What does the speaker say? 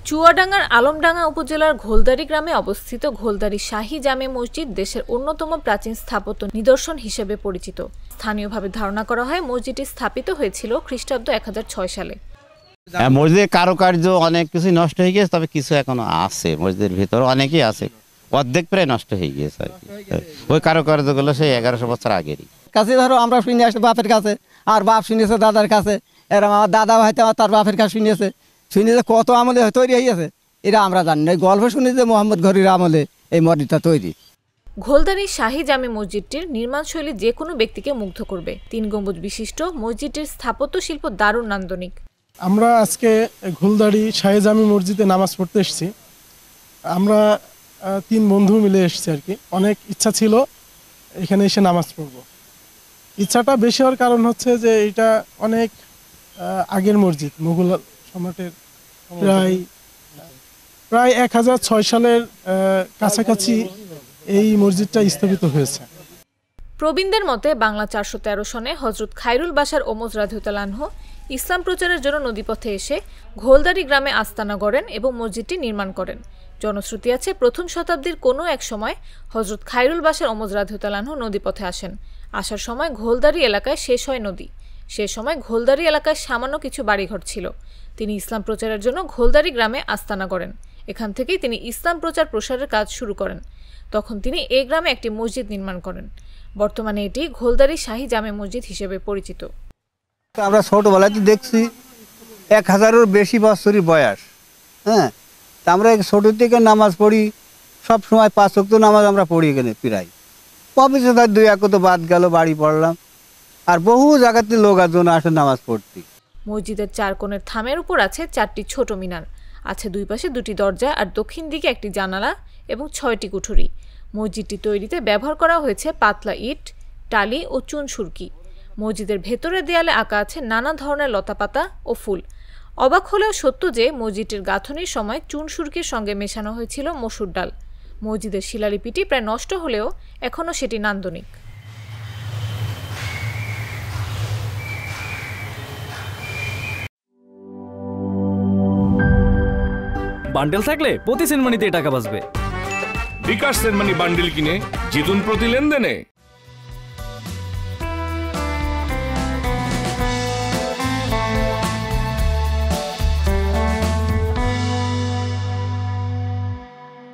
চুয়াডাঙ্গার আলমডাঙ্গা উপজেলার ঘোলদারি গ্রামে অবস্থিত ঘোলদারি শাহী জামে মসজিদ দেশের অন্যতম প্রাচীন স্থাপত্য নিদর্শন হিসেবে পরিচিত। স্থানীয়ভাবে ধারণা করা হয় মসজিদটি স্থাপিত হয়েছিল খ্রিস্টাব্দ 1006 সালে। মসজিদের কারুকার্য অনেক কিছু নষ্ট হয়ে গেছে, তবে কিছু এখনো আছে মসজিদের ভিতরে, অনেকেই আছে, অর্ধেক প্রায় নষ্ট হয়ে গিয়েছে আর কি। ওই কারুকার্যগুলো সেই 1100 বছর আগেরই। কাছে ধরো আমরা শুনে আসি বাপের কাছে, আর বাপ শুনেছে দাদার কাছে, এরকম আমার দাদা হয়তো তার বাপের কাছে শুনেছে কত আমলে তৈরি হয়েছে এটা আমরা জানি না। গল্প শুনি যে মোহাম্মদ ঘড়ির আমলে এই মসজিদটা তৈরি। ঘোলদারি শাহী জামে মসজিদটির নির্মাণশৈলী যে কোনো ব্যক্তিকে মুগ্ধ করবে। 3 গম্বুজ বিশিষ্ট মসজিদটির স্থাপত্য শিল্প দারুণ নান্দনিক। আমরা আজকে ঘোলদারি শাহী জামে মসজিদে নামাজ পড়তে এসেছি। আমরা 3 বন্ধু মিলে এসেছি আর কি। অনেক ইচ্ছা ছিল এখানে এসে নামাজ পড়ব। ইচ্ছাটা বেশি হওয়ার কারণ হচ্ছে যে এটা অনেক আগের মসজিদ, মুঘল সম্রাটের প্রায় 1006 সালের কাছাকাছি এই মসজিদটা স্থাপিত হয়েছে। প্রবীণদের মতে বাংলা 413 সনে হযরত খায়রুল বাশার ওমর রাদিয়াল্লাহু আনহু ইসলাম প্রচারের জন্য নদীপথে এসে ঘোলদারি গ্রামে আস্তানা গড়েন এবং মসজিদটি নির্মাণ করেন। জনশ্রুতি আছে প্রথম শতাব্দীর কোনো এক সময় হযরত খায়রুল বাশার ওমর রাদিয়াল্লাহু আনহু নদীপথে আসার সময় ঘোলদারি এলাকায় শেষ হয় নদী। সে সময় ঘোলদারি এলাকায় সামান্য কিছু বাড়িঘর ছিল। তিনি ইসলাম প্রচারের জন্য ঘোলদারি গ্রামে আস্তানা গড়েন। এখান থেকেই তিনি ইসলাম প্রসারের কাজ শুরু করেন। তখন তিনি এই গ্রামে একটি মসজিদ নির্মাণ করেন। বর্তমানে এটি ঘোলদারি শাহী জামে মসজিদ হিসেবে পরিচিত। আমরা ছোটবেলায় দেখছি 1000-এর বেশি বছরই বয়স। হ্যাঁ, তা আমরা ছোট থেকে নামাজ পড়ি, সব সময় 5 ওয়াক্ত নামাজ আমরা পড়ি এখানে প্রায়। পবিত্রতার 2-1 তো বাদ গেল, বাড়ি পড়লাম। আর বহু জায়গাতে লোক আজন আসে নামাজ পড়তে। মসজিদের 4 কোণের থামের উপর আছে 4টি ছোট মিনার, আছে 2 পাশে 2টি দরজা আর দক্ষিণ দিকে একটি জানালা এবং 6টি কুঠুরি। মসজিদটি তৈরিতে ব্যবহার করা হয়েছে পাতলা ইট, টালি ও চুন সুরকি। মসজিদের ভেতরের দেয়ালে আঁকা আছে নানা ধরনের লতাপাতা ও ফুল। অবাক হলেও সত্য যে মসজিদটির গাঁথনির সময় চুন সুরকির সঙ্গে মেশানো হয়েছিল মসুর ডাল। মসজিদের শিলালিপিটি প্রায় নষ্ট হলেও এখনও সেটি নান্দনিক। বান্ডেল থাকলে প্রতি সেনমানিতে টাকা বাঁচবে। বিকাশ সেনমানি বান্ডেল কিনে জিতুন প্রতি লেনদেনে।